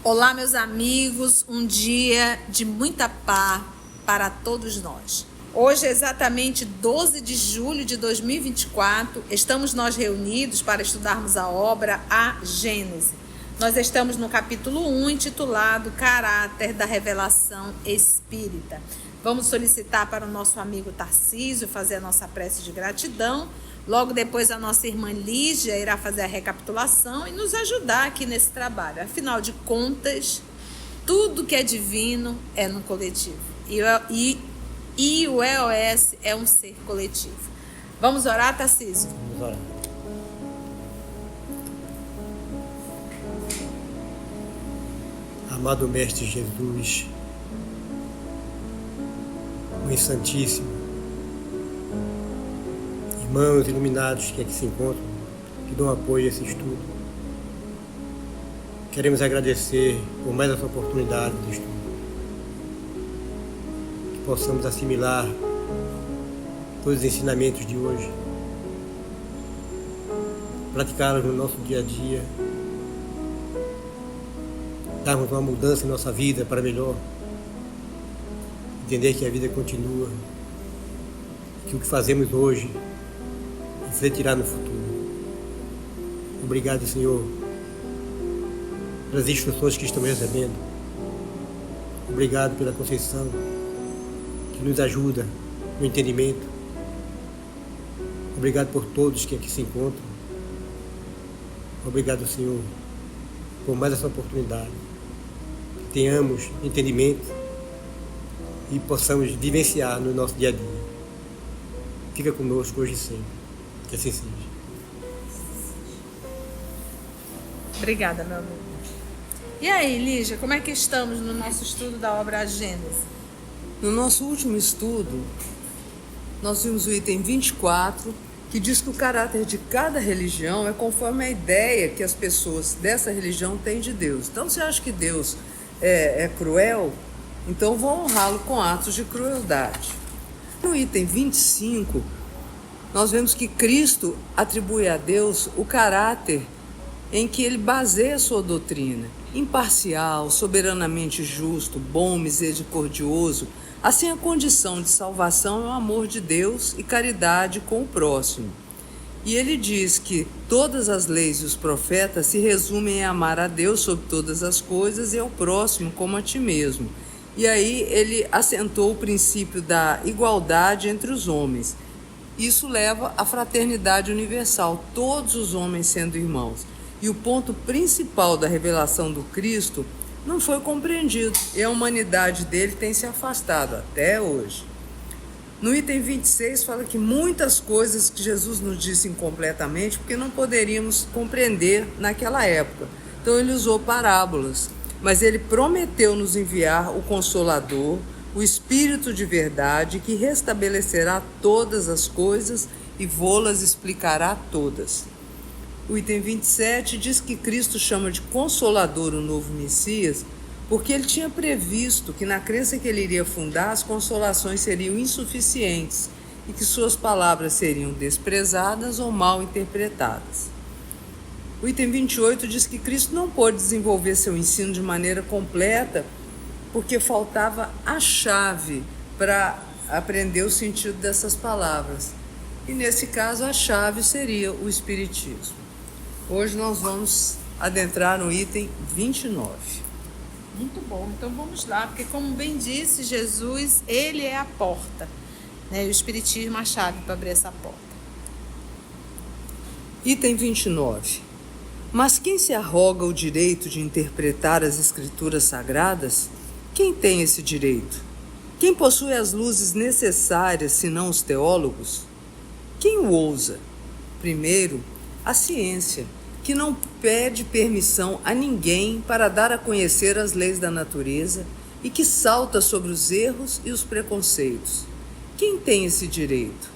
Olá, meus amigos, um dia de muita paz para todos nós. Hoje é exatamente 12 de julho de 2024, estamos nós reunidos para estudarmos a obra A Gênese. Nós estamos no capítulo 1, intitulado Caráter da Revelação Espírita. Vamos solicitar para o nosso amigo Tarcísio fazer a nossa prece de gratidão. Logo depois a nossa irmã Lígia irá fazer a recapitulação e nos ajudar aqui nesse trabalho. Afinal de contas, tudo que é divino é no coletivo. E o EOS é um ser coletivo. Vamos orar, Tarcísio? Vamos orar. Amado Mestre Jesus, Mãe Santíssima, irmãos iluminados que aqui se encontram, que dão apoio a esse estudo, queremos agradecer por mais essa oportunidade de estudo, que possamos assimilar todos os ensinamentos de hoje, praticá-los no nosso dia a dia, darmos uma mudança em nossa vida para melhor, entender que a vida continua, que o que fazemos hoje refletirá no futuro. Obrigado, Senhor, pelas instruções que estamos recebendo. Obrigado pela Conceição, que nos ajuda no entendimento. Obrigado por todos que aqui se encontram. Obrigado, Senhor, por mais essa oportunidade. Que tenhamos entendimento e possamos vivenciar no nosso dia a dia. Fica conosco hoje e sempre. Que assim seja. Obrigada, meu amigo. E aí, Lígia, como é que estamos no nosso estudo da obra A Gênese? No nosso último estudo, nós vimos o item 24, que diz que o caráter de cada religião é conforme a ideia que as pessoas dessa religião têm de Deus. Então, você acha que Deus é cruel? Então, vão honrá-lo com atos de crueldade. No item 25, nós vemos que Cristo atribui a Deus o caráter em que ele baseia a sua doutrina, imparcial, soberanamente justo, bom, misericordioso. Assim, a condição de salvação é o amor de Deus e caridade com o próximo. E ele diz que todas as leis e os profetas se resumem em amar a Deus sobre todas as coisas e ao próximo como a ti mesmo. E aí ele assentou o princípio da igualdade entre os homens. Isso leva à fraternidade universal, todos os homens sendo irmãos. E o ponto principal da revelação do Cristo não foi compreendido, e a humanidade dele tem se afastado até hoje. No item 26 fala que muitas coisas que Jesus nos disse incompletamente, porque não poderíamos compreender naquela época. Então ele usou parábolas, mas ele prometeu nos enviar o Consolador, o Espírito de verdade, que restabelecerá todas as coisas e vô-las explicará todas. O item 27 diz que Cristo chama de Consolador o novo Messias, porque ele tinha previsto que na crença que ele iria fundar, as consolações seriam insuficientes e que suas palavras seriam desprezadas ou mal interpretadas. O item 28 diz que Cristo não pôde desenvolver seu ensino de maneira completa porque faltava a chave para aprender o sentido dessas palavras. E nesse caso a chave seria o Espiritismo. Hoje nós vamos adentrar no item 29. Muito bom, então vamos lá, porque como bem disse Jesus, ele é a porta, né? E o Espiritismo é a chave para abrir essa porta. Item 29. Mas quem se arroga o direito de interpretar as Escrituras Sagradas? Quem tem esse direito? Quem possui as luzes necessárias, senão os teólogos? Quem o ousa? Primeiro, a ciência, que não pede permissão a ninguém para dar a conhecer as leis da natureza e que salta sobre os erros e os preconceitos. Quem tem esse direito?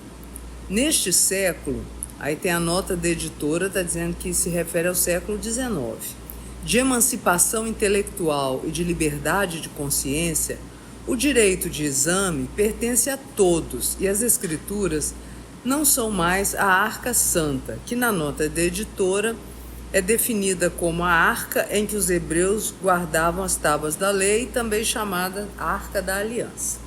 Neste século, aí tem a nota da editora, está dizendo que se refere ao século XIX, de emancipação intelectual e de liberdade de consciência, o direito de exame pertence a todos e as escrituras não são mais a arca santa, que na nota da editora é definida como a arca em que os hebreus guardavam as tábuas da lei, também chamada Arca da Aliança,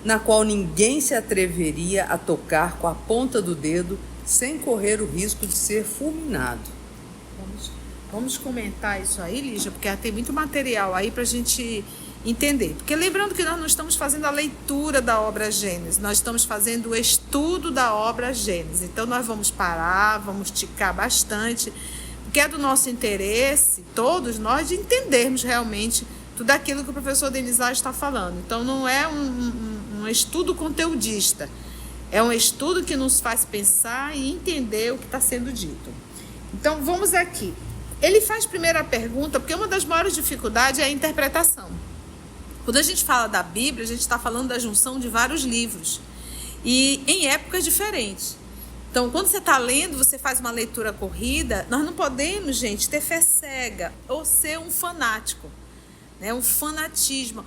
na qual ninguém se atreveria a tocar com a ponta do dedo sem correr o risco de ser fulminado. Vamos comentar isso aí, Lígia, porque tem muito material aí para a gente entender. Porque lembrando que nós não estamos fazendo a leitura da obra Gênesis, nós estamos fazendo o estudo da obra Gênesis. Então nós vamos parar, vamos esticar bastante, porque é do nosso interesse, todos nós, de entendermos realmente tudo aquilo que o professor Denizar está falando. Então não é um estudo conteudista, é um estudo que nos faz pensar e entender o que está sendo dito. Então vamos aqui. Ele faz primeiro a pergunta, porque uma das maiores dificuldades é a interpretação. Quando a gente fala da Bíblia, a gente está falando da junção de vários livros e em épocas diferentes. Então, quando você está lendo, você faz uma leitura corrida, nós não podemos, gente, ter fé cega ou ser um fanático, né? Um fanatismo.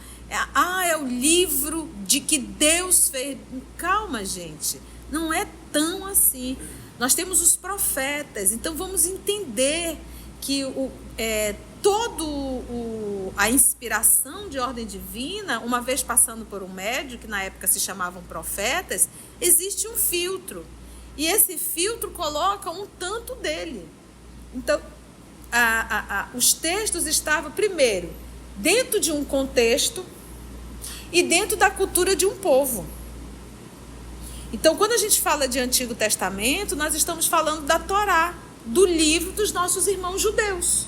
É o livro de que Deus fez. Calma, gente, não é tão assim. Nós temos os profetas, então vamos entender que a inspiração de ordem divina, uma vez passando por um médium, que na época se chamavam profetas, existe um filtro. E esse filtro coloca um tanto dele. Então, os textos estavam, primeiro, dentro de um contexto e dentro da cultura de um povo. Então, quando a gente fala de Antigo Testamento, nós estamos falando da Torá, do livro dos nossos irmãos judeus,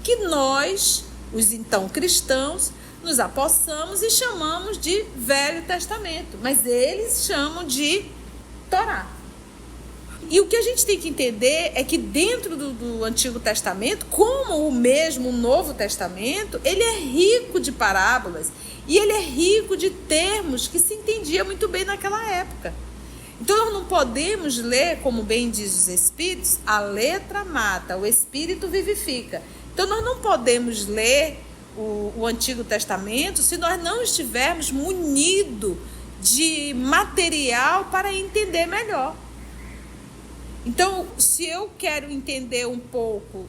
que nós, os então cristãos, nos apossamos e chamamos de Velho Testamento, mas eles chamam de Torá. E o que a gente tem que entender é que dentro do Antigo Testamento, como o mesmo Novo Testamento, ele é rico de parábolas e ele é rico de termos que se entendia muito bem naquela época. Então nós não podemos ler, como bem diz os Espíritos, a letra mata, o Espírito vivifica. Então nós não podemos ler o Antigo Testamento se nós não estivermos munidos de material para entender melhor. Então, se eu quero entender um pouco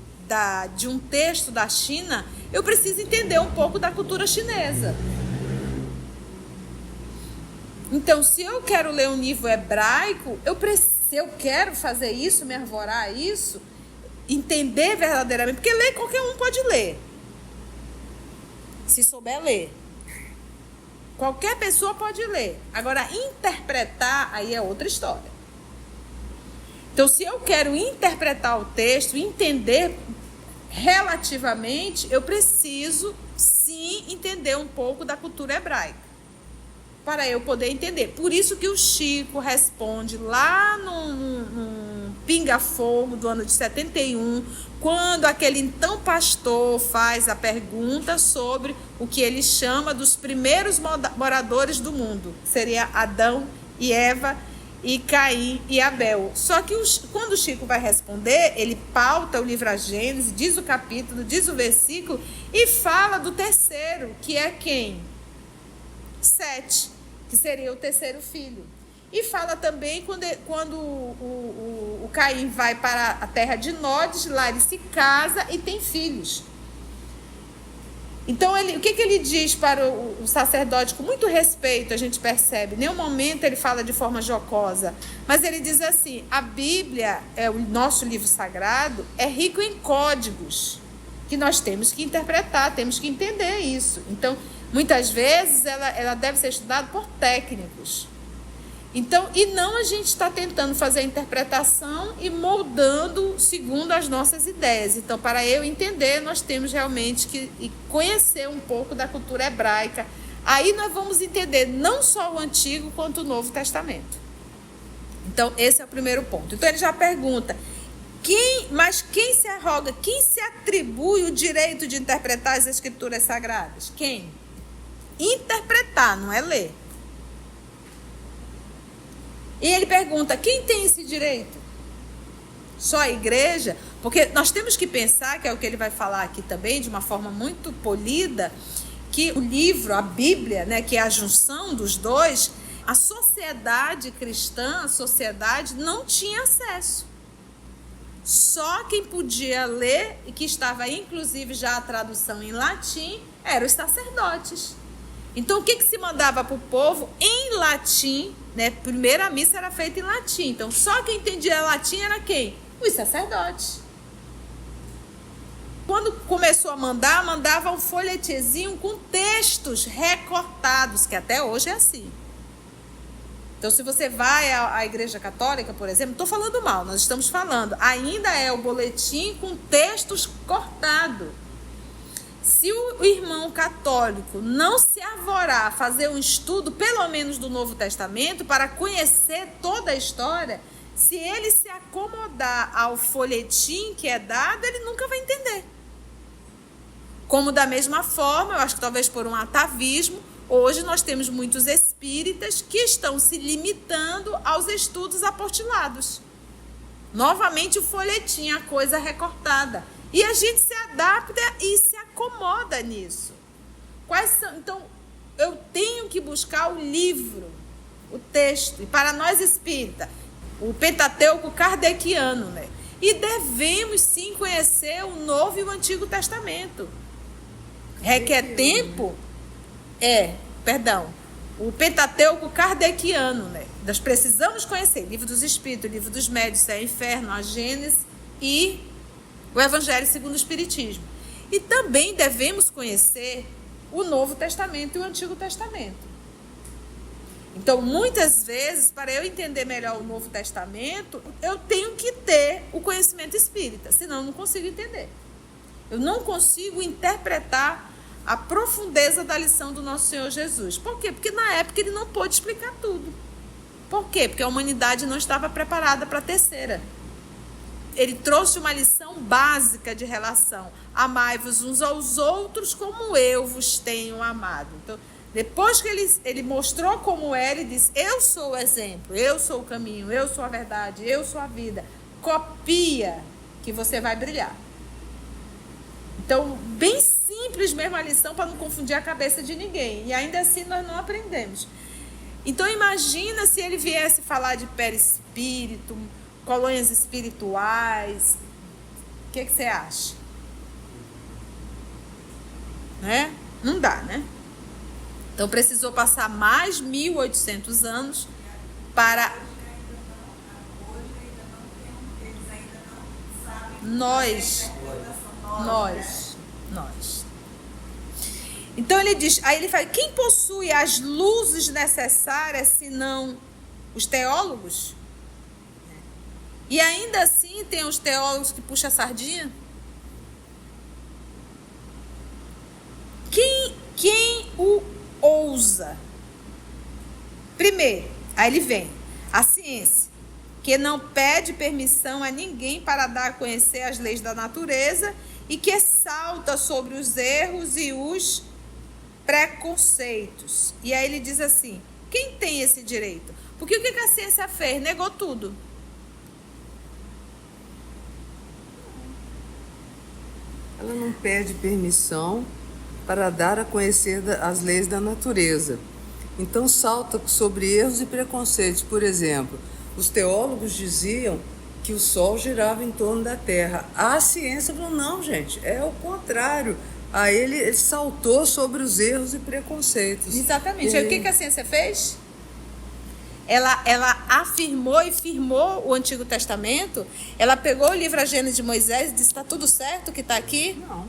de um texto da China, eu preciso entender um pouco da cultura chinesa. Então, se eu quero ler um livro hebraico, se eu quero fazer isso, me arvorar a isso, entender verdadeiramente, porque ler qualquer um pode ler, se souber ler. Qualquer pessoa pode ler. Agora, interpretar, aí é outra história. Então, se eu quero interpretar o texto, entender relativamente, eu preciso, sim, entender um pouco da cultura hebraica, para eu poder entender. Por isso que o Chico responde lá no Pinga Fogo do ano de 71, quando aquele então pastor faz a pergunta sobre o que ele chama dos primeiros moradores do mundo. Seria Adão e Eva, e Caim e Abel. Só que quando o Chico vai responder, ele pauta o livro A Gênesis, diz o capítulo, diz o versículo e fala do terceiro, que é quem? Sete, que seria o terceiro filho. E fala também quando o Caim vai para a terra de Nod, lá ele se casa e tem filhos. Então, o que ele diz para o sacerdote, com muito respeito, a gente percebe, em nenhum momento ele fala de forma jocosa, mas ele diz assim: a Bíblia, o nosso livro sagrado, é rico em códigos, que nós temos que interpretar, temos que entender isso. Então, muitas vezes, ela deve ser estudada por técnicos. Então, e não a gente está tentando fazer a interpretação e moldando segundo as nossas ideias. Então, para eu entender, nós temos realmente que conhecer um pouco da cultura hebraica. Aí nós vamos entender não só o Antigo quanto o Novo Testamento. Então, esse é o primeiro ponto. Então, ele já pergunta, quem se arroga, quem se atribui o direito de interpretar as Escrituras Sagradas? Quem? Interpretar, não é ler. E ele pergunta, quem tem esse direito? Só a igreja? Porque nós temos que pensar, que é o que ele vai falar aqui também, de uma forma muito polida, que o livro, a Bíblia, né, que é a junção dos dois, a sociedade cristã, a sociedade não tinha acesso. só quem podia ler, e que estava inclusive já a tradução em latim, eram os sacerdotes. Então, o que se mandava para o povo em latim, né? Primeira missa era feita em latim. Então, só quem entendia latim era quem? Os sacerdotes. Quando começou a mandar, mandava um folhetezinho com textos recortados, que até hoje é assim. Então, se você vai à Igreja Católica, por exemplo, estou falando mal, nós estamos falando, ainda é o boletim com textos cortados. Se o irmão católico não se arvorar a fazer um estudo, pelo menos do Novo Testamento, para conhecer toda a história, se ele se acomodar ao folhetim que é dado, ele nunca vai entender. Como da mesma forma, eu acho que talvez por um atavismo, hoje nós temos muitos espíritas que estão se limitando aos estudos apostilados. Novamente o folhetim, a coisa recortada. E a gente se adapta e se acomoda nisso. Quais são? Então, eu tenho que buscar o livro, o texto. E para nós espíritas, o Pentateuco kardeciano, né? E devemos sim conhecer o Novo e o Antigo Testamento. Requer tempo? O Pentateuco kardeciano, né? Nós precisamos conhecer Livro dos Espíritos, Livro dos Médiuns, Céu e Inferno, a Gênesis e o Evangelho segundo o Espiritismo. E também devemos conhecer o Novo Testamento e o Antigo Testamento. Então, muitas vezes, para eu entender melhor o Novo Testamento, eu tenho que ter o conhecimento espírita, senão eu não consigo entender. Eu não consigo interpretar a profundeza da lição do nosso Senhor Jesus. Por quê? Porque na época ele não pôde explicar tudo. Por quê? Porque a humanidade não estava preparada para a terceira. Ele trouxe uma lição básica de relação. Amai-vos uns aos outros como eu vos tenho amado. Então, depois que ele mostrou como é, ele disse, eu sou o exemplo, eu sou o caminho, eu sou a verdade, eu sou a vida. Copia que você vai brilhar. Então, bem simples mesmo a lição para não confundir a cabeça de ninguém. E ainda assim nós não aprendemos. Então, imagina se ele viesse falar de perispírito, colônias espirituais. O que você acha? Né? Não dá, né? Então, precisou passar mais 1.800 anos para nós. Então ele diz, aí ele fala, quem possui as luzes necessárias, senão os teólogos? E ainda assim tem os teólogos que puxam a sardinha? Quem o ousa? Primeiro, aí ele vem, a ciência, que não pede permissão a ninguém para dar a conhecer as leis da natureza e que salta sobre os erros e os preconceitos. E aí ele diz assim, quem tem esse direito? Porque o que a ciência fez? Negou tudo. Ela não pede permissão para dar a conhecer as leis da natureza. Então salta sobre erros e preconceitos. Por exemplo, os teólogos diziam que o Sol girava em torno da Terra. A ciência falou, não, gente, é o contrário. Aí ele saltou sobre os erros e preconceitos. Exatamente. E aí, o que a ciência fez? Ela afirmou e firmou o Antigo Testamento. Ela pegou o livro A Gênesis de Moisés e disse, está tudo certo que está aqui? Não,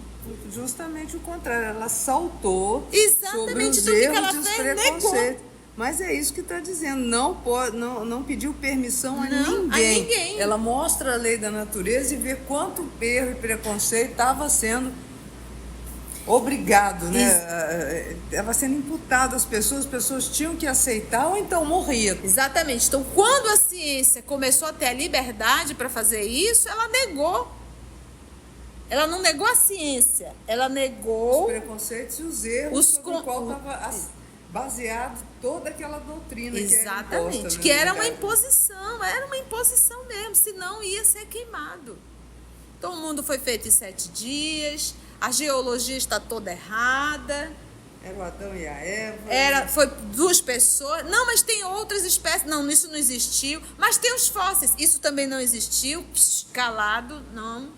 justamente o contrário. Ela saltou exatamente sobre os erros que ela e os fez, preconceitos. negou. Mas é isso que está dizendo, não pediu permissão a ninguém. Ela mostra a lei da natureza e vê quanto erro e preconceito estava sendo obrigado, né? Estava sendo imputado às pessoas, as pessoas tinham que aceitar ou então morria. Exatamente. Então, quando a ciência começou a ter a liberdade para fazer isso, ela negou. Ela não negou a ciência, ela negou os preconceitos e os erros sobre o qual estava baseado toda aquela doutrina. Exatamente, que era imposta, que era uma imposição mesmo, senão ia ser queimado. Então o mundo foi feito em 7 dias, a geologia está toda errada, Era o Adão e a Eva. Foi duas pessoas. Não, mas tem outras espécies. Não, isso não existiu. Mas tem os fósseis. Isso também não existiu. Calado, não.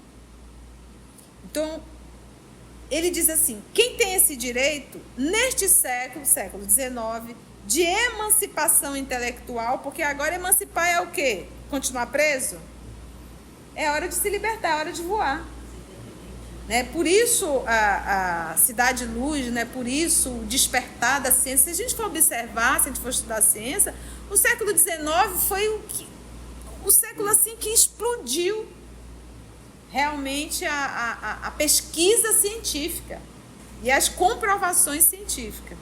Então, ele diz assim, quem tem esse direito, neste século XIX, de emancipação intelectual, porque agora emancipar é o quê? Continuar preso? É hora de se libertar, é hora de voar. Né? Por isso a Cidade Luz, né? Por isso o despertar da ciência. Se a gente for observar, se a gente for estudar a ciência, o século XIX foi o século assim, que explodiu realmente a pesquisa científica e as comprovações científicas.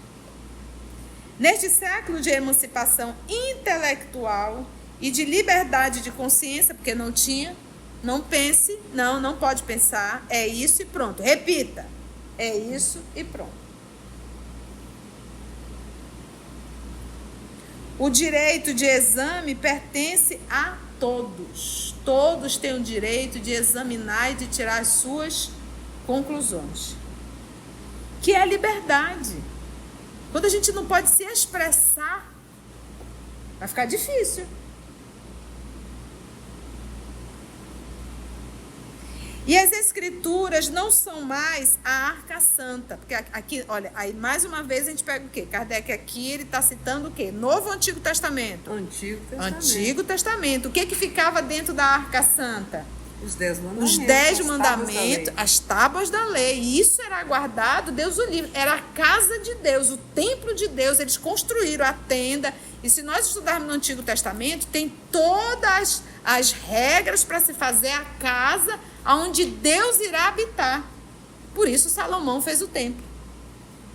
Neste século de emancipação intelectual e de liberdade de consciência, porque não tinha, não pense, não pode pensar, é isso e pronto. Repita, é isso e pronto. O direito de exame pertence a todos. Todos têm o direito de examinar e de tirar as suas conclusões. Que é a liberdade. Quando a gente não pode se expressar, vai ficar difícil. E as escrituras não são mais a arca santa. Porque aqui, olha, aí mais uma vez a gente pega o quê? Kardec aqui, ele está citando o quê? Novo ou Antigo Testamento? Antigo Testamento. Antigo Testamento. O que ficava dentro da arca santa? Os 10 mandamentos. Os 10 mandamentos, as tábuas da lei. E isso era guardado, Deus o livre. Era a casa de Deus, o templo de Deus. Eles construíram a tenda. E se nós estudarmos no Antigo Testamento, tem todas as regras para se fazer a casa onde Deus irá habitar. Por isso Salomão fez o templo.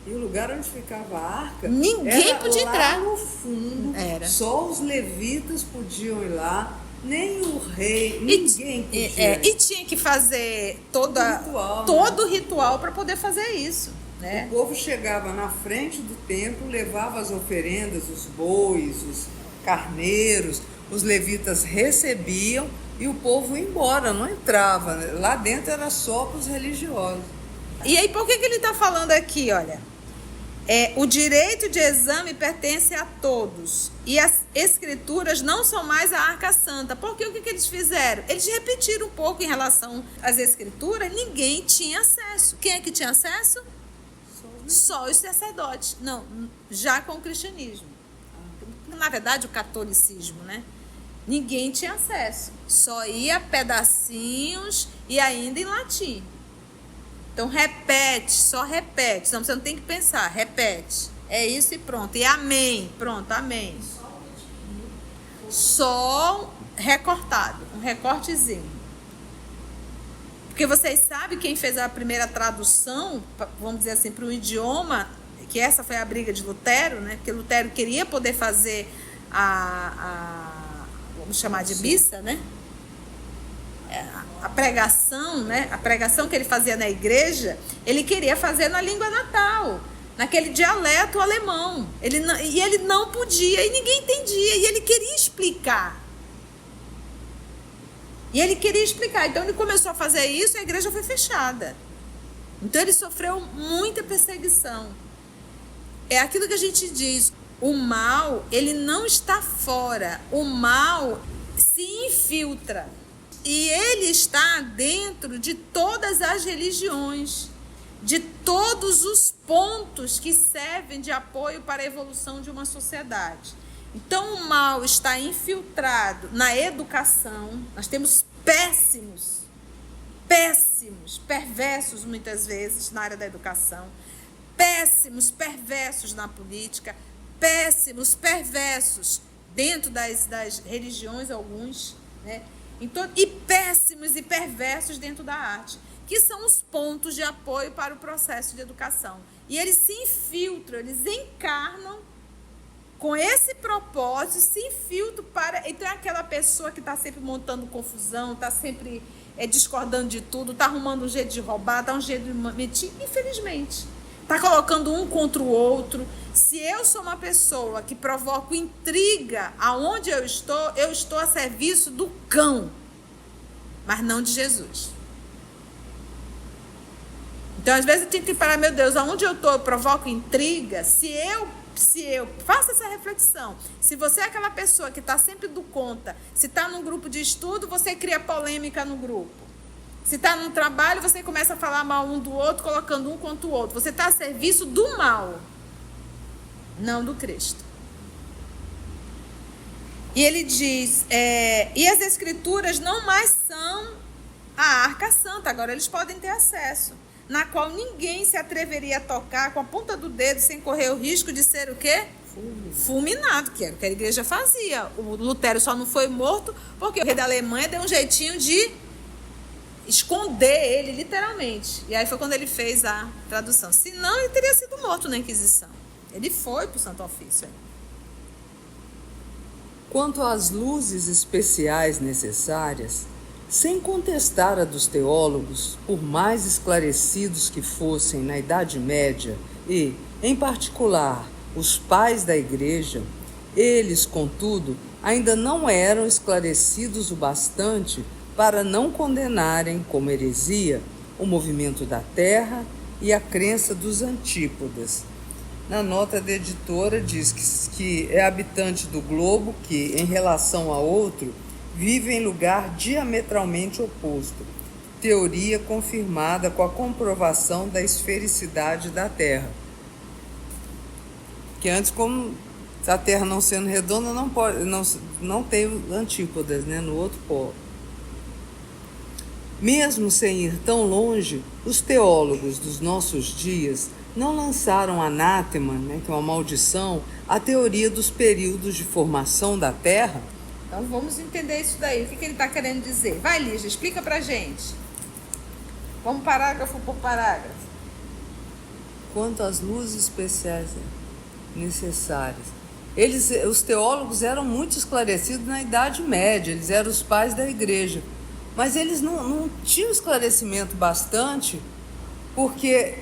E o lugar onde ficava a arca, ninguém podia entrar. Lá no fundo, era. Só os levitas podiam ir lá, nem o rei, ninguém podia. E tinha que fazer todo o ritual para poder fazer isso. Né? O povo chegava na frente do templo, levava as oferendas, os bois, os carneiros, os levitas recebiam e o povo ia embora, não entrava. Lá dentro era só para os religiosos. E aí, por que ele está falando aqui, olha? O direito de exame pertence a todos. E as escrituras não são mais a arca santa. Porque o que eles fizeram? Eles repetiram um pouco em relação às escrituras. Ninguém tinha acesso. Quem é que tinha acesso? Só os sacerdotes. Não, já com o cristianismo. Na verdade, o catolicismo, né? Ninguém tinha acesso. Só ia pedacinhos e ainda em latim. Então, repete, só repete. Senão você não tem que pensar, repete. É isso e pronto. E amém. Pronto, amém. Só recortado, um recortezinho. Porque vocês sabem quem fez a primeira tradução, vamos dizer assim, para o idioma, que essa foi a briga de Lutero, né? Porque Lutero queria poder fazer vamos chamar de missa, né? A pregação, né? A pregação que ele fazia na igreja, ele queria fazer na língua natal, naquele dialeto alemão. Ele não podia, e ninguém entendia, e ele queria explicar. Então ele começou a fazer isso e a igreja foi fechada. Então ele sofreu muita perseguição. É aquilo que a gente diz, o mal, ele não está fora, o mal se infiltra. E ele está dentro de todas as religiões, de todos os pontos que servem de apoio para a evolução de uma sociedade. Então, o mal está infiltrado na educação. Nós temos péssimos, perversos muitas vezes na área da educação, péssimos, perversos na política, péssimos, perversos dentro das religiões, alguns, né? Então, e péssimos e perversos dentro da arte, que são os pontos de apoio para o processo de educação. E eles se infiltram, eles encarnam com esse propósito, se infiltram para... Então, é aquela pessoa que está sempre montando confusão, está sempre discordando de tudo, está arrumando um jeito de roubar, está um jeito de mentir, infelizmente. Está colocando um contra o outro. Se eu sou uma pessoa que provoco intriga aonde eu estou a serviço do cão, mas não de Jesus. Então, às vezes, eu tenho que parar, meu Deus, aonde eu estou, eu provoco intriga. Se eu faça essa reflexão, se você é aquela pessoa que está sempre do conta, se está num grupo de estudo, você cria polêmica no grupo. Se está num trabalho, você começa a falar mal um do outro, colocando um contra o outro. Você está a serviço do mal, não do Cristo. E ele diz, e as escrituras não mais são a arca santa, agora eles podem ter acesso, na qual ninguém se atreveria a tocar com a ponta do dedo sem correr o risco de ser o quê? Fulminado, que era o que a igreja fazia. O Lutero só não foi morto porque o rei da Alemanha deu um jeitinho de esconder ele, literalmente. E aí foi quando ele fez a tradução. Senão ele teria sido morto na Inquisição. Ele foi para o Santo Ofício. Quanto às luzes especiais necessárias, sem contestar a dos teólogos, por mais esclarecidos que fossem na Idade Média e, em particular, os pais da Igreja, eles, contudo, ainda não eram esclarecidos o bastante para não condenarem como heresia o movimento da Terra e a crença dos antípodas. Na nota da editora diz que é habitante do globo que, em relação a outro, vive em lugar diametralmente oposto. Teoria confirmada com a comprovação da esfericidade da Terra. Que antes, como a Terra não sendo redonda, não tem antípodas, né, no outro polo. Mesmo sem ir tão longe, os teólogos dos nossos dias não lançaram anátema, né, que é uma maldição, à teoria dos períodos de formação da Terra. Então vamos entender isso daí. O que ele está querendo dizer? Vai, Lígia, explica pra gente. Vamos parágrafo por parágrafo. Quanto às luzes especiais necessárias. Os teólogos eram muito esclarecidos na Idade Média, eles eram os pais da Igreja. Mas eles não tinham esclarecimento bastante, porque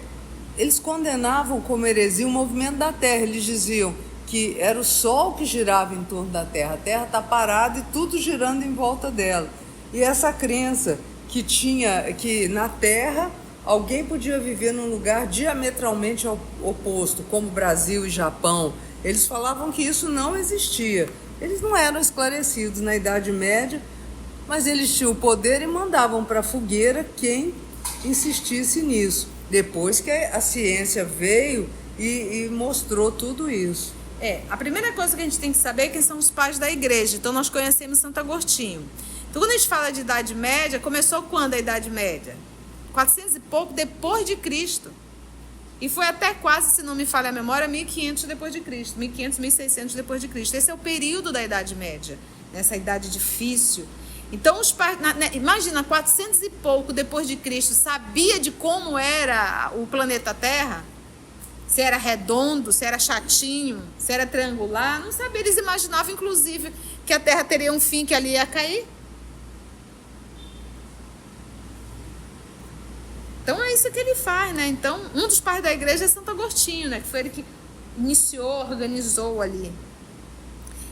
eles condenavam como heresia o movimento da Terra. Eles diziam que era o Sol que girava em torno da Terra. A Terra está parada e tudo girando em volta dela. E essa crença que na Terra alguém podia viver num lugar diametralmente oposto, como Brasil e Japão. Eles falavam que isso não existia. Eles não eram esclarecidos na Idade Média, mas eles tinham o poder e mandavam para a fogueira quem insistisse nisso. Depois que a ciência veio e mostrou tudo isso. A primeira coisa que a gente tem que saber é quem são os pais da Igreja. Então nós conhecemos Santo Agostinho. Então quando a gente fala de Idade Média, começou quando a Idade Média? 400 e pouco depois de Cristo. E foi até quase, se não me falha a memória, 1500 depois de Cristo. 1500, 1600 depois de Cristo. Esse é o período da Idade Média, nessa idade difícil. Então, os pais, imagina, 400 e pouco depois de Cristo, sabia de como era o planeta Terra? Se era redondo, se era chatinho, se era triangular, não sabia. Eles imaginavam, inclusive, que a Terra teria um fim, que ali ia cair. Então, é isso que ele faz, né? Então, um dos pais da Igreja é Santo Agostinho, né? Que foi ele que iniciou, organizou ali.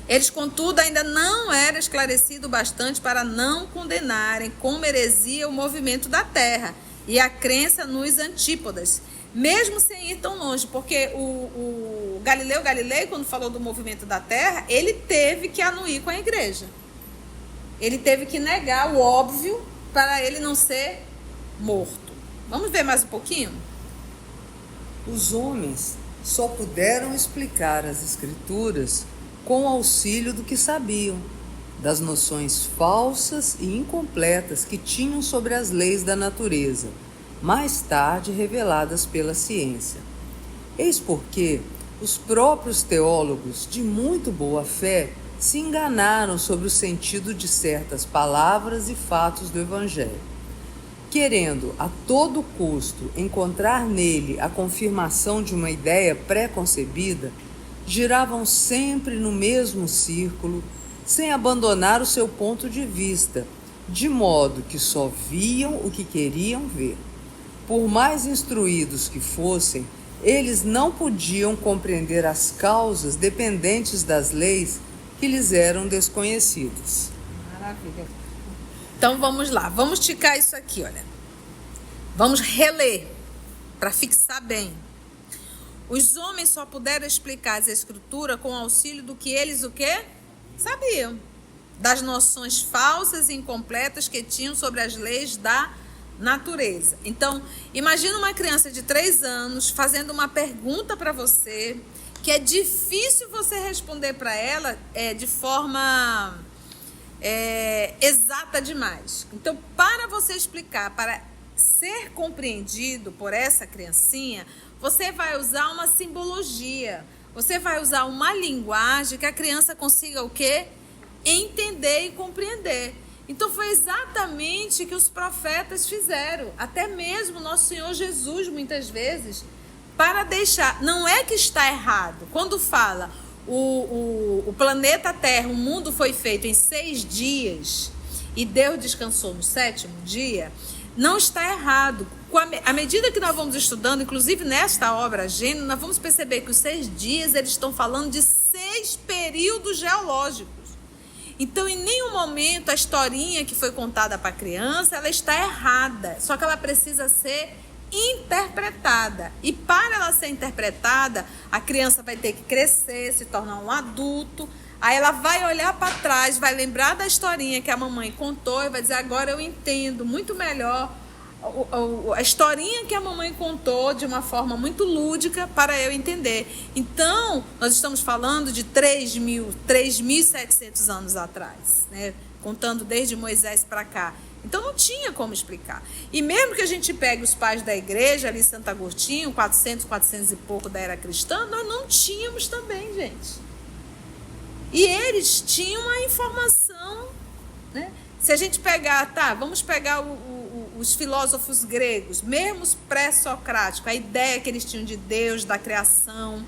Eles, contudo, ainda não eram esclarecidos bastante para não condenarem como heresia o movimento da Terra e a crença nos antípodas, mesmo sem ir tão longe, porque o Galileu Galilei, quando falou do movimento da Terra, ele teve que anuir com a Igreja. Ele teve que negar o óbvio para ele não ser morto. Vamos ver mais um pouquinho? Os homens só puderam explicar as Escrituras com auxílio do que sabiam, das noções falsas e incompletas que tinham sobre as leis da natureza, mais tarde reveladas pela ciência. Eis porque os próprios teólogos, de muito boa fé, se enganaram sobre o sentido de certas palavras e fatos do Evangelho. Querendo a todo custo encontrar nele a confirmação de uma ideia pré-concebida, giravam sempre no mesmo círculo, sem abandonar o seu ponto de vista, de modo que só viam o que queriam ver. Por mais instruídos que fossem, eles não podiam compreender as causas dependentes das leis que lhes eram desconhecidas. Maravilha. Então vamos lá, vamos ticar isso aqui, olha. Vamos reler. para fixar bem. Os homens só puderam explicar as escrituras com o auxílio do que eles o quê? Sabiam. Das noções falsas e incompletas que tinham sobre as leis da natureza. Então, imagina uma criança de 3 anos fazendo uma pergunta para você, que é difícil você responder para ela de forma exata demais. Então, para você explicar, para ser compreendido por essa criancinha, você vai usar uma simbologia, você vai usar uma linguagem que a criança consiga o quê? Entender e compreender. Então foi exatamente o que os profetas fizeram, até mesmo nosso Senhor Jesus muitas vezes, para deixar, não é que está errado, quando fala o planeta Terra, o mundo foi feito em 6 dias e Deus descansou no 7º dia, não está errado. À medida que nós vamos estudando, inclusive nesta obra Gênesis, nós vamos perceber que os 6 dias eles estão falando de 6 períodos geológicos. Então, em nenhum momento, a historinha que foi contada para a criança, ela está errada. Só que ela precisa ser interpretada. E para ela ser interpretada, a criança vai ter que crescer, se tornar um adulto. Aí ela vai olhar para trás, vai lembrar da historinha que a mamãe contou e vai dizer, agora eu entendo muito melhor a historinha que a mamãe contou de uma forma muito lúdica para eu entender. Então, nós estamos falando de 3.700 anos atrás, né? Contando desde Moisés para cá. Então, não tinha como explicar. E mesmo que a gente pegue os pais da igreja, ali Santo Agostinho, 400 e pouco da era cristã, nós não tínhamos também, gente. E eles tinham a informação, né? Se a gente pegar, vamos pegar os filósofos gregos, mesmo os pré-socráticos, a ideia que eles tinham de Deus, da criação,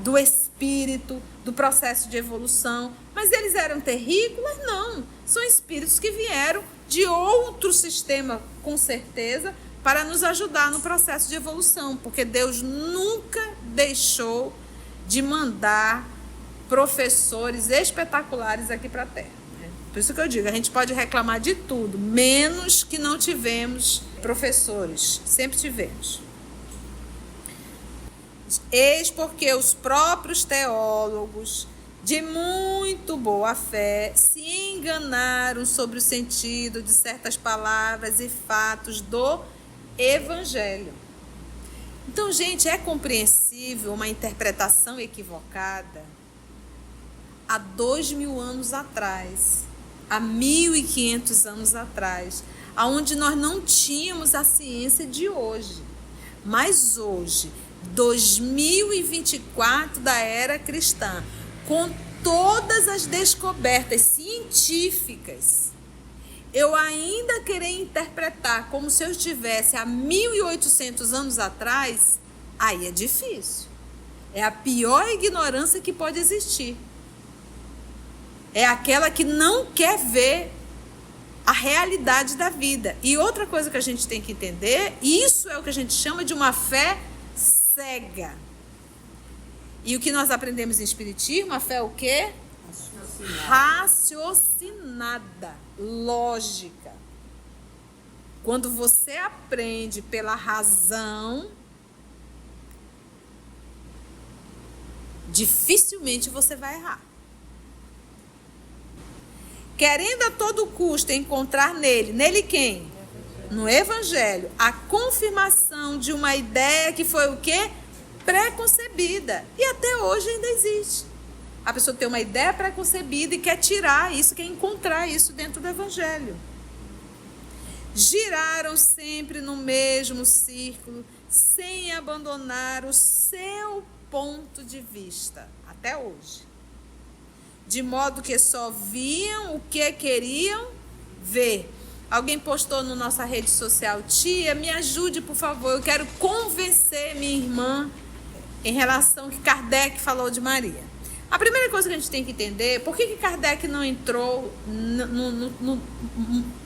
do espírito, do processo de evolução, mas eles eram terrícolas? Não, são espíritos que vieram de outro sistema, com certeza, para nos ajudar no processo de evolução, porque Deus nunca deixou de mandar professores espetaculares aqui para a Terra. Por isso que eu digo, a gente pode reclamar de tudo, menos que não tivemos professores. Sempre tivemos. Eis porque os próprios teólogos, de muito boa fé, se enganaram sobre o sentido de certas palavras e fatos do Evangelho. Então, gente, é compreensível uma interpretação equivocada há 2.000 anos atrás, há 1.500 anos atrás, onde nós não tínhamos a ciência de hoje. Mas hoje, 2024 da era cristã, com todas as descobertas científicas, eu ainda querer interpretar como se eu estivesse há 1.800 anos atrás, aí é difícil. É a pior ignorância que pode existir. É aquela que não quer ver a realidade da vida. E outra coisa que a gente tem que entender, isso é o que a gente chama de uma fé cega. E o que nós aprendemos em Espiritismo, a fé é o quê? Raciocinada, lógica. Quando você aprende pela razão, dificilmente você vai errar. Querendo a todo custo encontrar nele quem? No Evangelho, a confirmação de uma ideia que foi o quê? Preconcebida. E até hoje ainda existe. A pessoa tem uma ideia preconcebida e quer tirar isso, quer encontrar isso dentro do Evangelho. Giraram sempre no mesmo círculo, sem abandonar o seu ponto de vista, até hoje. De modo que só viam o que queriam ver. Alguém postou na nossa rede social, tia, me ajude, por favor, eu quero convencer minha irmã em relação ao que Kardec falou de Maria. A primeira coisa que a gente tem que entender, por que Kardec não entrou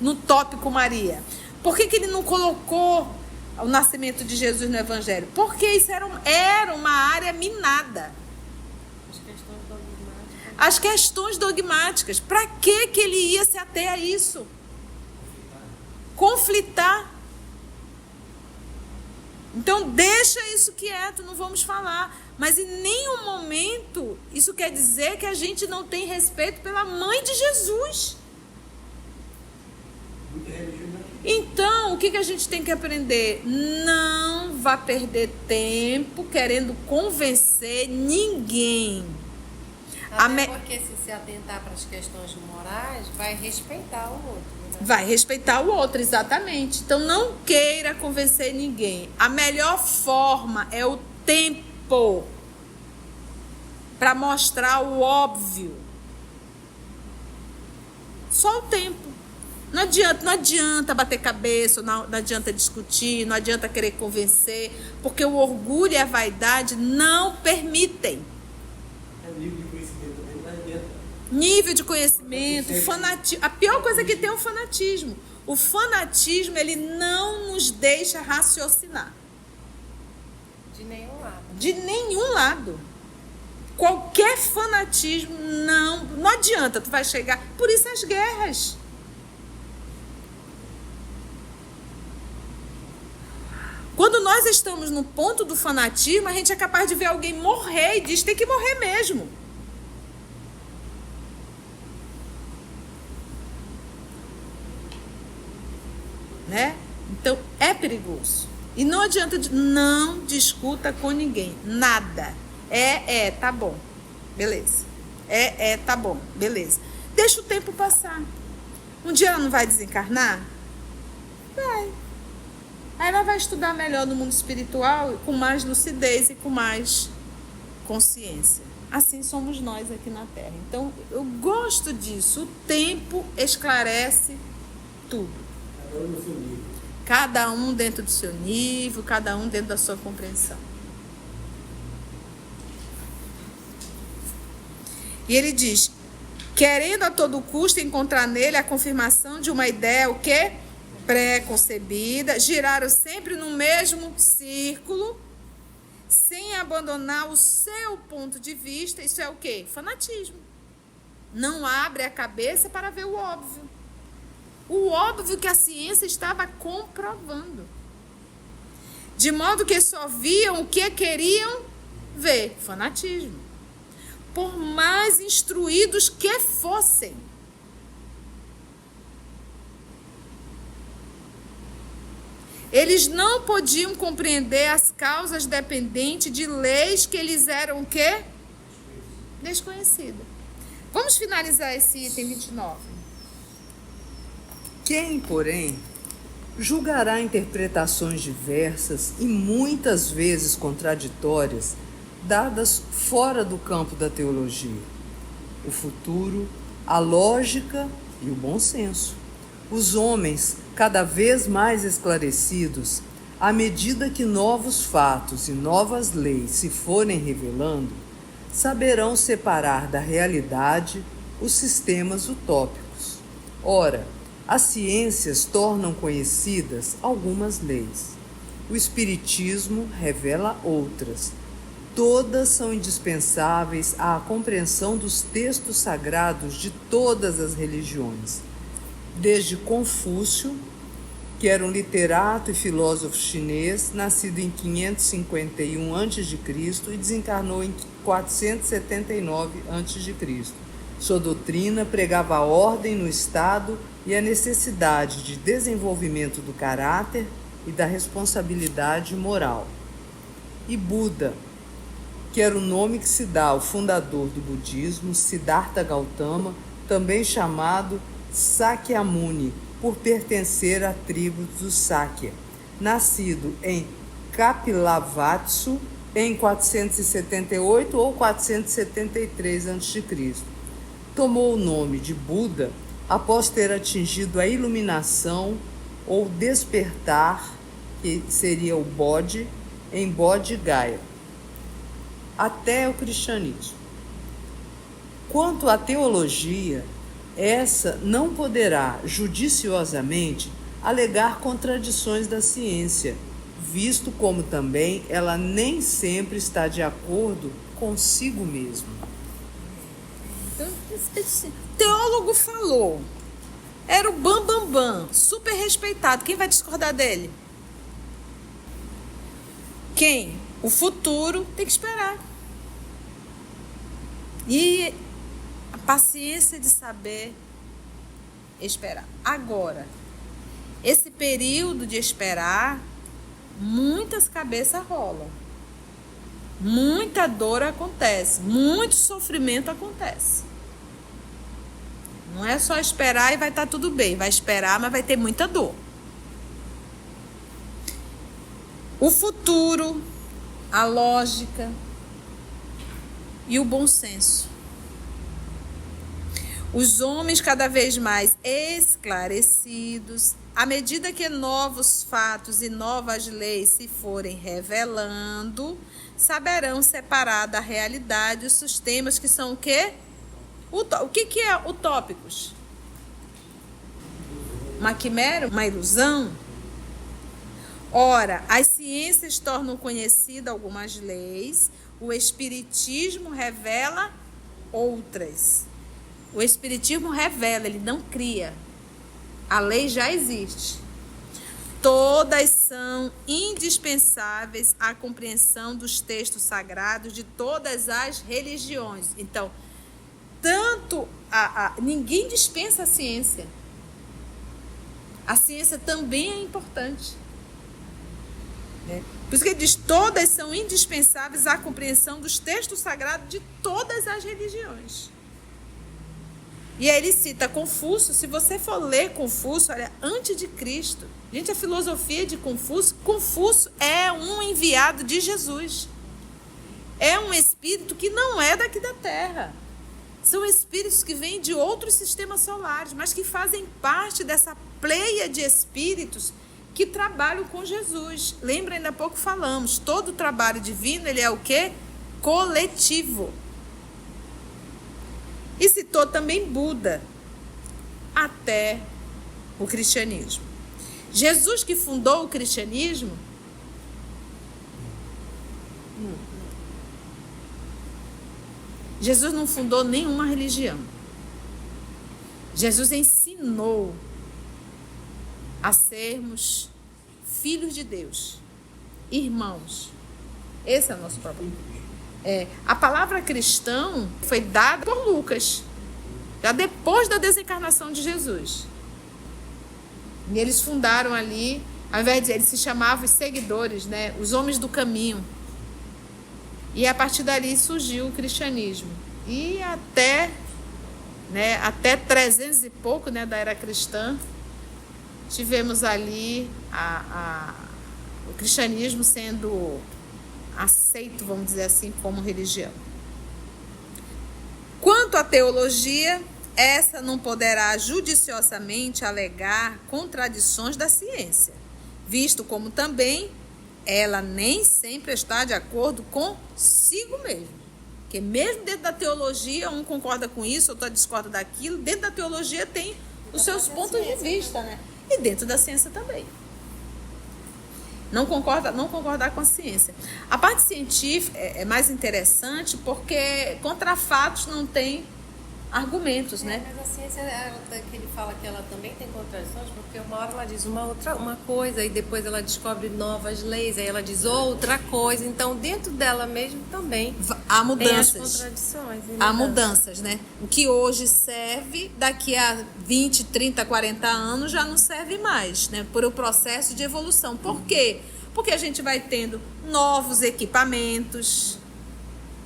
no tópico Maria? Por que ele não colocou o nascimento de Jesus no Evangelho? Porque isso era uma área minada. As questões dogmáticas. Para que ele ia se ater a isso? Conflitar. Então, deixa isso quieto, não vamos falar. Mas em nenhum momento isso quer dizer que a gente não tem respeito pela mãe de Jesus. Então, o que a gente tem que aprender? Não vá perder tempo querendo convencer ninguém. Até porque se atentar para as questões morais, vai respeitar o outro. Né? Vai respeitar o outro, exatamente. Então, não queira convencer ninguém. A melhor forma é o tempo para mostrar o óbvio. Só o tempo. Não adianta bater cabeça, não adianta discutir, não adianta querer convencer, porque o orgulho e a vaidade não permitem. Nível de conhecimento também não adianta. Nível de conhecimento, fanatismo. A pior coisa que tem é o fanatismo. O fanatismo, ele não nos deixa raciocinar. De nenhum lado. De nenhum lado. Qualquer fanatismo não adianta, tu vai chegar. Por isso as guerras. Quando nós estamos no ponto do fanatismo, a gente é capaz de ver alguém morrer e diz, tem que morrer mesmo. Né? Então, é perigoso. E não adianta, não discuta com ninguém. Nada. Tá bom. Beleza. Tá bom. Beleza. Deixa o tempo passar. Um dia ela não vai desencarnar? Vai. Aí ela vai estudar melhor no mundo espiritual, com mais lucidez e com mais consciência. Assim somos nós aqui na Terra. Então, eu gosto disso. O tempo esclarece tudo. Cada um no seu nível. Cada um dentro do seu nível, cada um dentro da sua compreensão. E ele diz, querendo a todo custo encontrar nele a confirmação de uma ideia, o quê? Pré-concebida, giraram sempre no mesmo círculo, sem abandonar o seu ponto de vista. Isso é o quê? Fanatismo. Não abre a cabeça para ver o óbvio. O óbvio que a ciência estava comprovando. De modo que só viam o que queriam ver. Fanatismo. Por mais instruídos que fossem. Eles não podiam compreender as causas dependentes de leis que eles eram o quê? Desconhecidas. Vamos finalizar esse item 29. Quem, porém, julgará interpretações diversas e muitas vezes contraditórias, dadas fora do campo da teologia? O futuro, a lógica e o bom senso. Os homens, cada vez mais esclarecidos, à medida que novos fatos e novas leis se forem revelando, saberão separar da realidade os sistemas utópicos. Ora, as ciências tornam conhecidas algumas leis. O Espiritismo revela outras. Todas são indispensáveis à compreensão dos textos sagrados de todas as religiões. Desde Confúcio, que era um literato e filósofo chinês, nascido em 551 a.C. e desencarnou em 479 a.C. Sua doutrina pregava a ordem no Estado e a necessidade de desenvolvimento do caráter e da responsabilidade moral. E Buda, que era o nome que se dá ao fundador do budismo, Siddhartha Gautama, também chamado Sakyamuni, por pertencer à tribo dos Sakya, nascido em Kapilavatthu em 478 ou 473 a.C. Tomou o nome de Buda após ter atingido a iluminação ou despertar, que seria o Bodhi, em Bodh Gaya, até o cristianismo. Quanto à teologia, essa não poderá judiciosamente alegar contradições da ciência, visto como também ela nem sempre está de acordo consigo mesmo. Então, esse teólogo falou, era o bambambam, super respeitado. Quem vai discordar dele? Quem? O futuro tem que esperar. E a paciência de saber esperar. Agora, esse período de esperar, muitas cabeças rolam. Muita dor acontece, muito sofrimento acontece. Não é só esperar e vai estar tudo bem. Vai esperar, mas vai ter muita dor. O futuro, a lógica e o bom senso. Os homens cada vez mais esclarecidos, à medida que novos fatos e novas leis se forem revelando, saberão separar da realidade os sistemas que são o quê? O que é utópicos? Uma quimera? Uma ilusão? Ora, as ciências tornam conhecidas algumas leis, o espiritismo revela outras. O espiritismo revela, ele não cria. A lei já existe. Todas são indispensáveis à compreensão dos textos sagrados de todas as religiões. Então, ninguém dispensa a ciência. A ciência também é importante. Por isso que ele diz, todas são indispensáveis à compreensão dos textos sagrados de todas as religiões. E aí ele cita Confúcio. Se você for ler Confúcio, olha, antes de Cristo. Gente, a filosofia de Confúcio, Confúcio é um enviado de Jesus. É um espírito que não é daqui da Terra. São espíritos que vêm de outros sistemas solares, mas que fazem parte dessa pleia de espíritos que trabalham com Jesus. Lembra, ainda há pouco falamos, todo o trabalho divino, ele é o quê? Coletivo. E citou também Buda, até o cristianismo. Jesus que fundou o cristianismo, Jesus não fundou nenhuma religião. Jesus ensinou a sermos filhos de Deus, irmãos. Esse é o nosso problema. A palavra cristão foi dada por Lucas, já depois da desencarnação de Jesus. E eles fundaram ali, ao invés de eles se chamavam os seguidores, né, os homens do caminho. E a partir dali surgiu o cristianismo. E até 300 e pouco, né, da era cristã, tivemos ali o cristianismo sendo aceito, vamos dizer assim, como religião. Quanto à teologia, essa não poderá judiciosamente alegar contradições da ciência, visto como também ela nem sempre está de acordo consigo mesmo. Porque mesmo dentro da teologia, um concorda com isso, outro discorda daquilo, dentro da teologia tem os seus pontos de vista, né? E dentro da ciência também. Não concordar com a ciência. A parte científica é mais interessante porque contra fatos não tem argumentos, né? Mas a ciência, que ele fala que ela também tem contradições, porque uma hora ela diz uma coisa e depois ela descobre novas leis, aí ela diz outra coisa. Então, dentro dela mesmo também há mudanças. Tem as contradições. Há mudanças, né? O que hoje serve, daqui a 20, 30, 40 anos já não serve mais, né? Por o processo de evolução. Por quê? Porque a gente vai tendo novos equipamentos,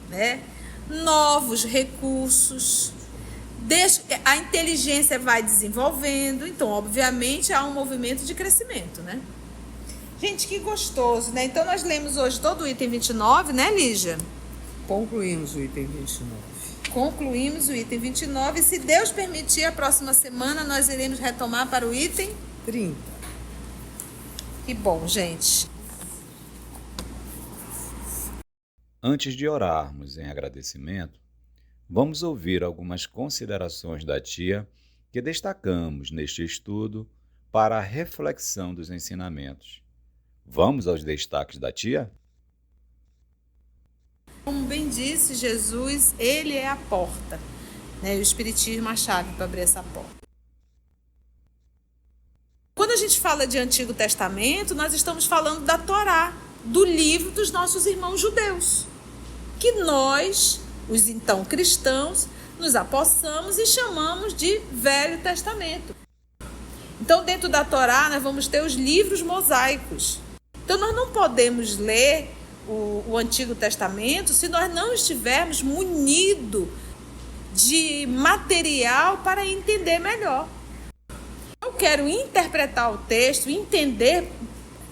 né? Novos recursos. A inteligência vai desenvolvendo, então, obviamente, há um movimento de crescimento, né? Gente, que gostoso, né? Então, nós lemos hoje todo o item 29, né, Lígia? Concluímos o item 29. Concluímos o item 29 e, se Deus permitir, a próxima semana nós iremos retomar para o item 30. Que bom, gente. Antes de orarmos em agradecimento, vamos ouvir algumas considerações da tia que destacamos neste estudo para a reflexão dos ensinamentos. Vamos aos destaques da tia? Como bem disse Jesus, ele é a porta, né? E o Espiritismo é a chave para abrir essa porta. Quando a gente fala de Antigo Testamento, nós estamos falando da Torá, do livro dos nossos irmãos judeus, que nós, os então cristãos, nos apossamos e chamamos de Velho Testamento. Então, dentro da Torá, nós vamos ter os livros mosaicos. Então, nós não podemos ler o Antigo Testamento se nós não estivermos munidos de material para entender melhor. Eu quero interpretar o texto, entender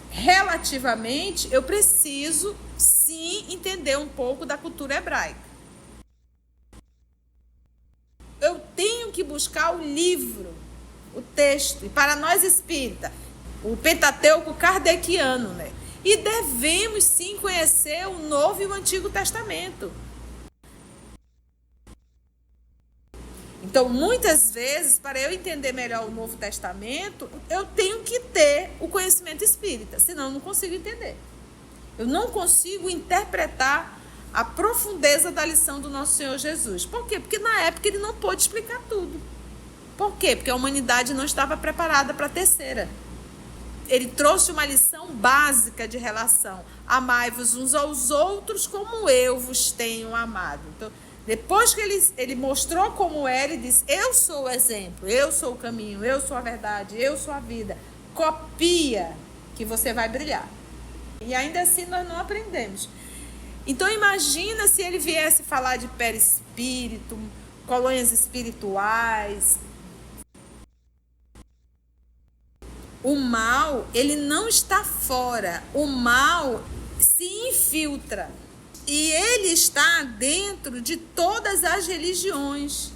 relativamente, eu preciso sim entender um pouco da cultura hebraica. Eu tenho que buscar o livro, o texto, e para nós espíritas, o Pentateuco kardeciano, né? E devemos sim conhecer o Novo e o Antigo Testamento. Então, muitas vezes, para eu entender melhor o Novo Testamento, eu tenho que ter o conhecimento espírita, senão eu não consigo entender. Eu não consigo interpretar a profundeza da lição do nosso Senhor Jesus. Por quê? Porque na época ele não pôde explicar tudo. Por quê? Porque a humanidade não estava preparada para a terceira. Ele trouxe uma lição básica de relação. Amai-vos uns aos outros como eu vos tenho amado. Então, depois que ele mostrou como era, ele disse, eu sou o exemplo, eu sou o caminho, eu sou a verdade, eu sou a vida. Copia que você vai brilhar. E ainda assim nós não aprendemos. Então imagina se ele viesse falar de perispírito, colônias espirituais. O mal, ele não está fora. O mal se infiltra. E ele está dentro de todas as religiões,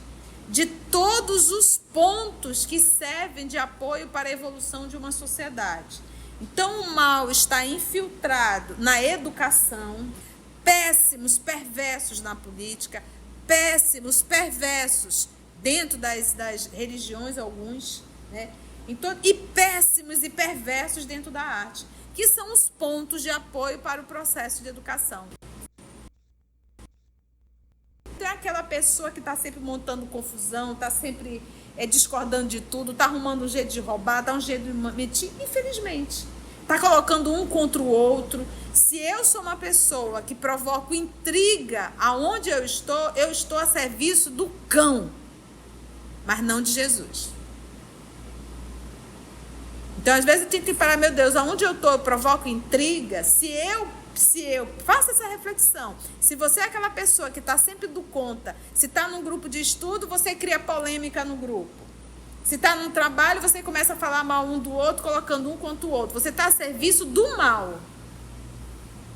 de todos os pontos que servem de apoio para a evolução de uma sociedade. Então, o mal está infiltrado na educação, péssimos, perversos na política, péssimos, perversos dentro das religiões, alguns, né? Então, e péssimos e perversos dentro da arte, que são os pontos de apoio para o processo de educação. Então, é aquela pessoa que está sempre montando confusão, está sempre discordando de tudo, está arrumando um jeito de roubar, está um jeito de mentir, infelizmente. Está colocando um contra o outro. Se eu sou uma pessoa que provoco intriga aonde eu estou a serviço do cão, mas não de Jesus. Então, às vezes, eu tenho que parar, meu Deus, aonde eu estou, eu provoco intriga. Se eu faça essa reflexão, se você é aquela pessoa que está sempre do contra, se está num grupo de estudo, você cria polêmica no grupo. Se está num trabalho, você começa a falar mal um do outro, colocando um contra o outro. Você está a serviço do mal,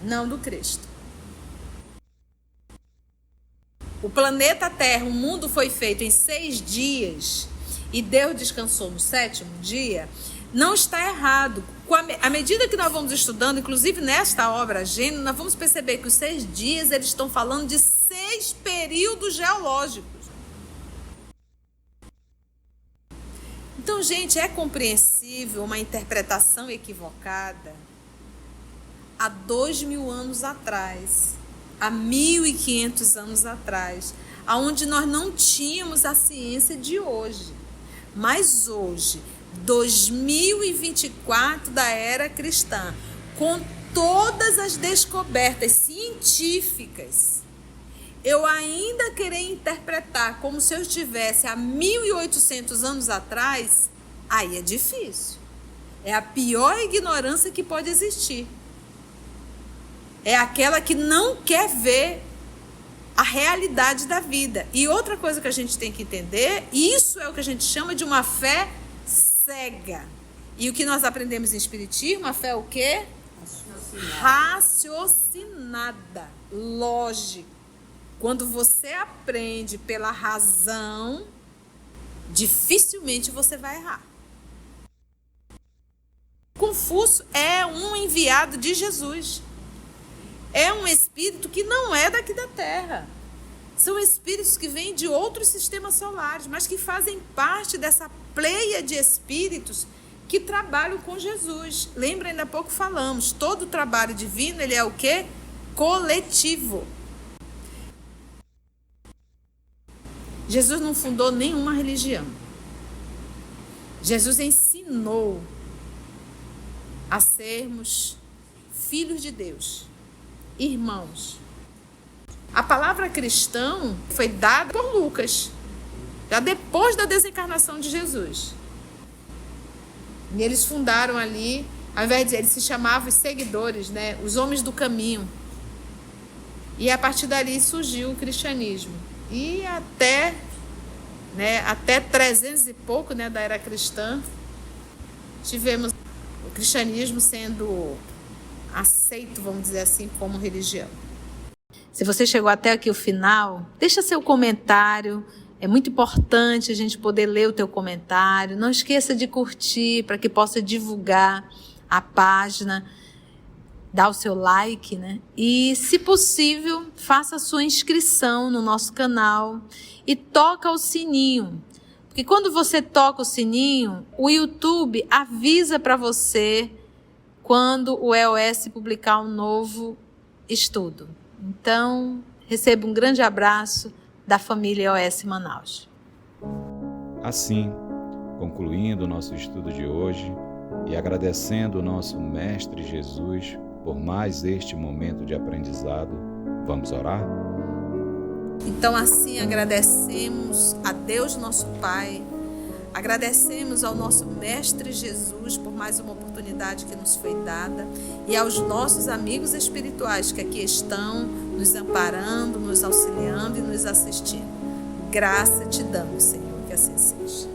não do Cristo. O planeta Terra, o mundo foi feito em 6 dias e Deus descansou no 7º dia. Não está errado. À medida que nós vamos estudando, inclusive nesta obra Gênesis, nós vamos perceber que os 6 dias eles estão falando de 6 períodos geológicos. Então, gente, é compreensível uma interpretação equivocada há 2.000 anos atrás, há 1.500 anos atrás, onde nós não tínhamos a ciência de hoje. Mas hoje, 2024 da era cristã, com todas as descobertas científicas, eu ainda querer interpretar como se eu estivesse há 1.800 anos atrás, aí é difícil. É a pior ignorância que pode existir. É aquela que não quer ver a realidade da vida. E outra coisa que a gente tem que entender, isso é o que a gente chama de uma fé cega. E o que nós aprendemos em Espiritismo, a fé é o quê? Raciocinada. Lógica. Quando você aprende pela razão, dificilmente você vai errar. Confúcio é um enviado de Jesus. É um espírito que não é daqui da Terra. São espíritos que vêm de outros sistemas solares, mas que fazem parte dessa pleia de espíritos que trabalham com Jesus. Lembra, ainda há pouco falamos, todo o trabalho divino, ele é o quê? Coletivo. Jesus não fundou nenhuma religião. Jesus ensinou a sermos filhos de Deus, irmãos. A palavra cristão foi dada por Lucas, já depois da desencarnação de Jesus. E eles fundaram ali, ao invés de eles se chamavam os seguidores, né? Os homens do caminho. E a partir dali surgiu o cristianismo. E até 300 e pouco, né, da era cristã, tivemos o cristianismo sendo aceito, vamos dizer assim, como religião. Se você chegou até aqui o final, deixa seu comentário. É muito importante a gente poder ler o teu comentário. Não esqueça de curtir para que possa divulgar a página. Dá o seu like, né? E, se possível, faça a sua inscrição no nosso canal e toca o sininho. Porque quando você toca o sininho, o YouTube avisa para você quando o EOS publicar um novo estudo. Então, receba um grande abraço da família EOS Manaus. Assim, concluindo o nosso estudo de hoje e agradecendo o nosso Mestre Jesus por mais este momento de aprendizado, vamos orar? Então, assim, agradecemos a Deus nosso Pai, agradecemos ao nosso Mestre Jesus por mais uma oportunidade que nos foi dada e aos nossos amigos espirituais que aqui estão nos amparando, nos auxiliando e nos assistindo. Graça te damos, Senhor, que assim seja.